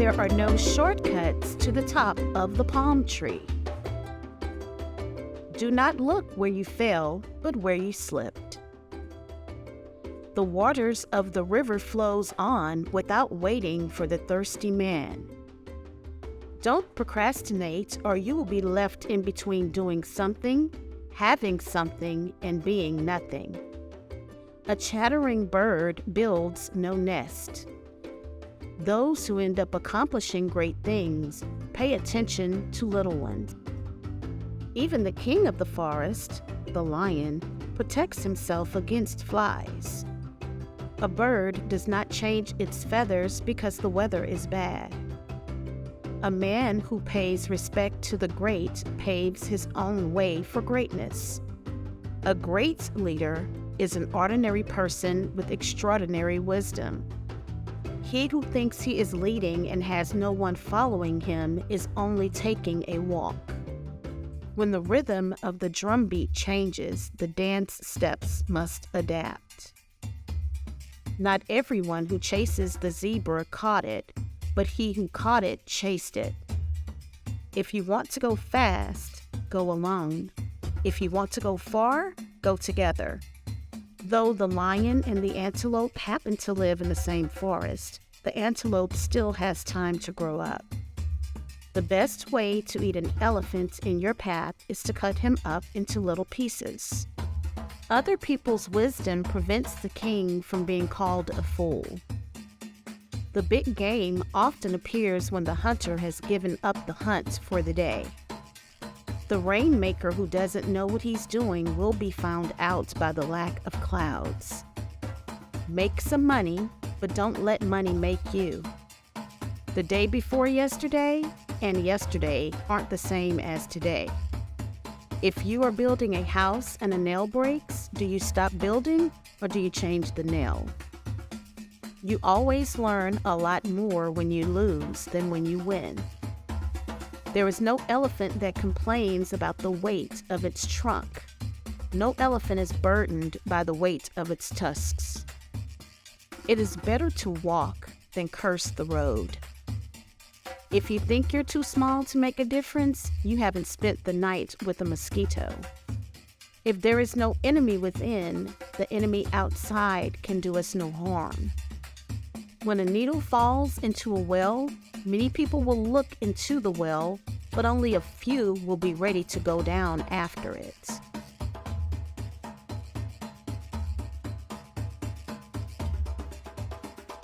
There are no shortcuts to the top of the palm tree. Do not look where you fell, but where you slipped. The waters of the river flows on without waiting for the thirsty man. Don't procrastinate, or you will be left in between doing something, having something, and being nothing. A chattering bird builds no nest. Those who end up accomplishing great things pay attention to little ones. Even the king of the forest, the lion, protects himself against flies. A bird does not change its feathers because the weather is bad. A man who pays respect to the great paves his own way for greatness. A great leader is an ordinary person with extraordinary wisdom. He who thinks he is leading and has no one following him is only taking a walk. When the rhythm of the drumbeat changes, the dance steps must adapt. Not everyone who chases the zebra caught it, but he who caught it chased it. If you want to go fast, go alone. If you want to go far, go together. Though the lion and the antelope happen to live in the same forest, the antelope still has time to grow up. The best way to eat an elephant in your path is to cut him up into little pieces. Other people's wisdom prevents the king from being called a fool. The big game often appears when the hunter has given up the hunt for the day. The rainmaker who doesn't know what he's doing will be found out by the lack of clouds. Make some money, but don't let money make you. The day before yesterday and yesterday aren't the same as today. If you are building a house and a nail breaks, do you stop building or do you change the nail? You always learn a lot more when you lose than when you win. There is no elephant that complains about the weight of its trunk. No elephant is burdened by the weight of its tusks. It is better to walk than curse the road. If you think you're too small to make a difference, you haven't spent the night with a mosquito. If there is no enemy within, the enemy outside can do us no harm. When a needle falls into a well, many people will look into the well, but only a few will be ready to go down after it.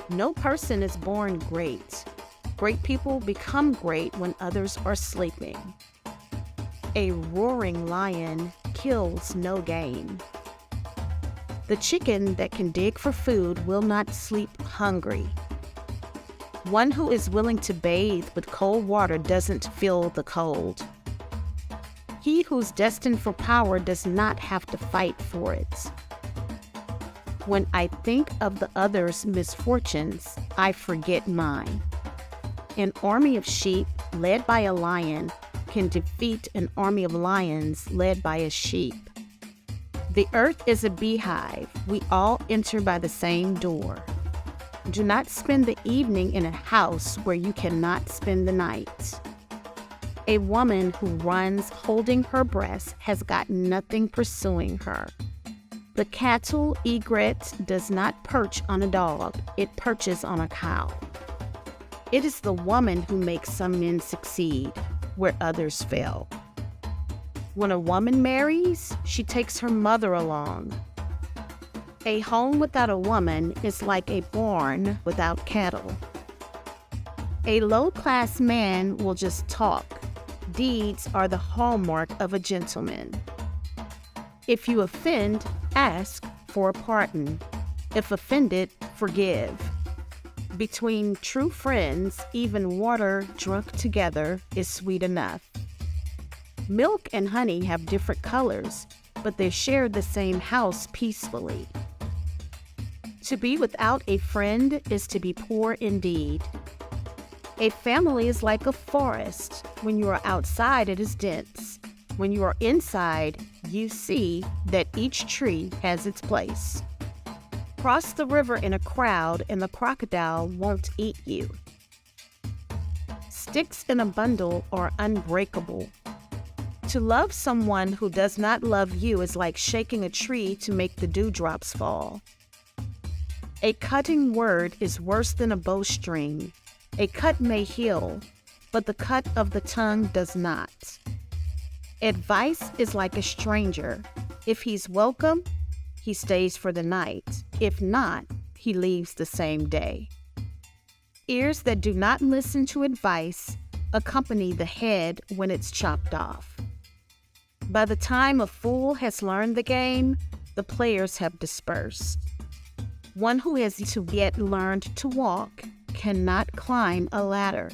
No person is born great. Great people become great when others are sleeping. A roaring lion kills no game. The chicken that can dig for food will not sleep hungry. One who is willing to bathe with cold water doesn't feel the cold. He who's destined for power does not have to fight for it. When I think of the others' misfortunes, I forget mine. An army of sheep led by a lion can defeat an army of lions led by a sheep. The earth is a beehive. We all enter by the same door. Do not spend the evening in a house where you cannot spend the night. A woman who runs holding her breast has got nothing pursuing her. The cattle egret does not perch on a dog, it perches on a cow. It is the woman who makes some men succeed where others fail. When a woman marries, she takes her mother along. A home without a woman is like a barn without cattle. A low-class man will just talk. Deeds are the hallmark of a gentleman. If you offend, ask for a pardon. If offended, forgive. Between true friends, even water drunk together is sweet enough. Milk and honey have different colors, but they share the same house peacefully. To be without a friend is to be poor indeed. A family is like a forest. When you are outside, it is dense. When you are inside, you see that each tree has its place. Cross the river in a crowd and the crocodile won't eat you. Sticks in a bundle are unbreakable. To love someone who does not love you is like shaking a tree to make the dewdrops fall. A cutting word is worse than a bowstring. A cut may heal, but the cut of the tongue does not. Advice is like a stranger. If he's welcome, he stays for the night. If not, he leaves the same day. Ears that do not listen to advice accompany the head when it's chopped off. By the time a fool has learned the game, the players have dispersed. One who has yet learned to walk cannot climb a ladder.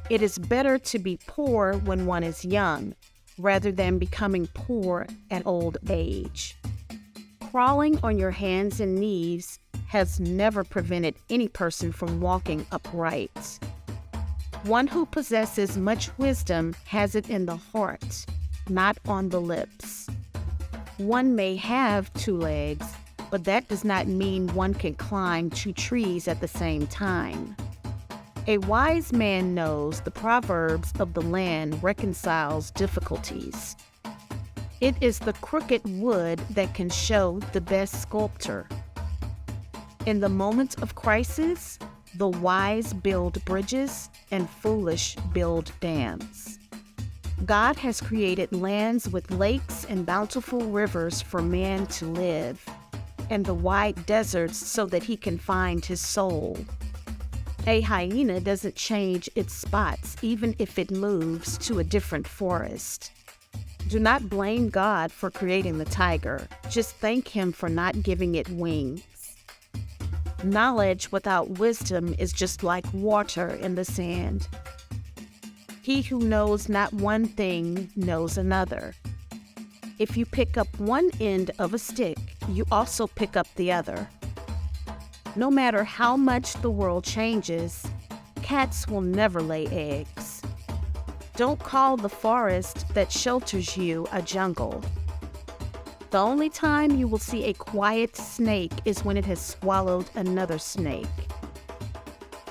It is better to be poor when one is young, rather than becoming poor at old age. Crawling on your hands and knees has never prevented any person from walking upright. One who possesses much wisdom has it in the heart, not on the lips. One may have 2 legs, but that does not mean one can climb 2 trees at the same time. A wise man knows the proverbs of the land reconciles difficulties. It is the crooked wood that can show the best sculptor. In the moment of crisis, the wise build bridges and foolish build dams. God has created lands with lakes and bountiful rivers for man to live, and the wide deserts so that he can find his soul. A hyena doesn't change its spots even if it moves to a different forest. Do not blame God for creating the tiger. Just thank him for not giving it wings. Knowledge without wisdom is just like water in the sand. He who knows not one thing knows another. If you pick up one end of a stick, you also pick up the other. No matter how much the world changes, cats will never lay eggs. Don't call the forest that shelters you a jungle. The only time you will see a quiet snake is when it has swallowed another snake.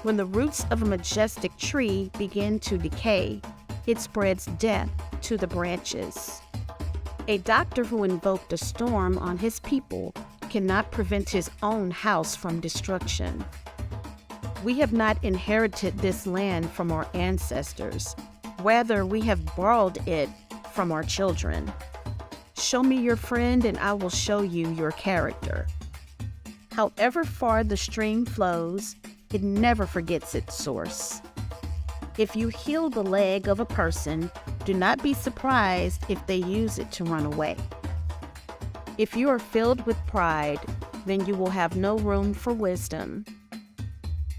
When the roots of a majestic tree begin to decay, it spreads death to the branches. A doctor who invoked a storm on his people cannot prevent his own house from destruction. We have not inherited this land from our ancestors. Rather, we have borrowed it from our children. Show me your friend and I will show you your character. However far the stream flows, it never forgets its source. If you heal the leg of a person, do not be surprised if they use it to run away. If you are filled with pride, then you will have no room for wisdom.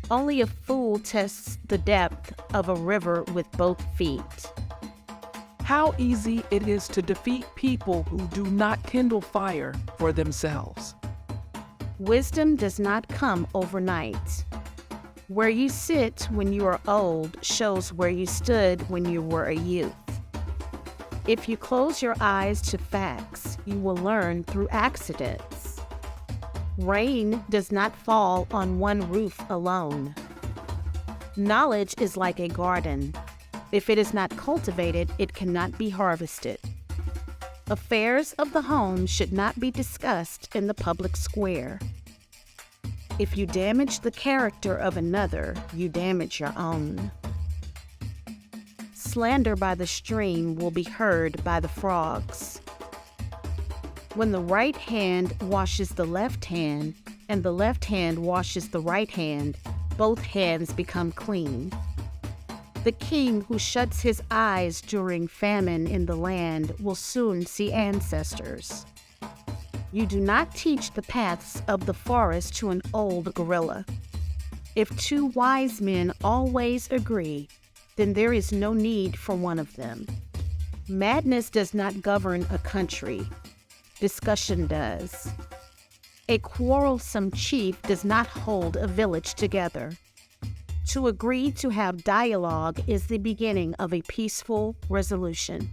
Only a fool tests the depth of a river with both feet. How easy it is to defeat people who do not kindle fire for themselves. Wisdom does not come overnight. Where you sit when you are old shows where you stood when you were a youth. If you close your eyes to facts, you will learn through accidents. Rain does not fall on one roof alone. Knowledge is like a garden. If it is not cultivated, it cannot be harvested. Affairs of the home should not be discussed in the public square. If you damage the character of another, you damage your own. Slander by the stream will be heard by the frogs. When the right hand washes the left hand, and the left hand washes the right hand, both hands become clean. The king who shuts his eyes during famine in the land will soon see ancestors. You do not teach the paths of the forest to an old gorilla. If 2 wise men always agree, then there is no need for one of them. Madness does not govern a country. Discussion does. A quarrelsome chief does not hold a village together. To agree to have dialogue is the beginning of a peaceful resolution.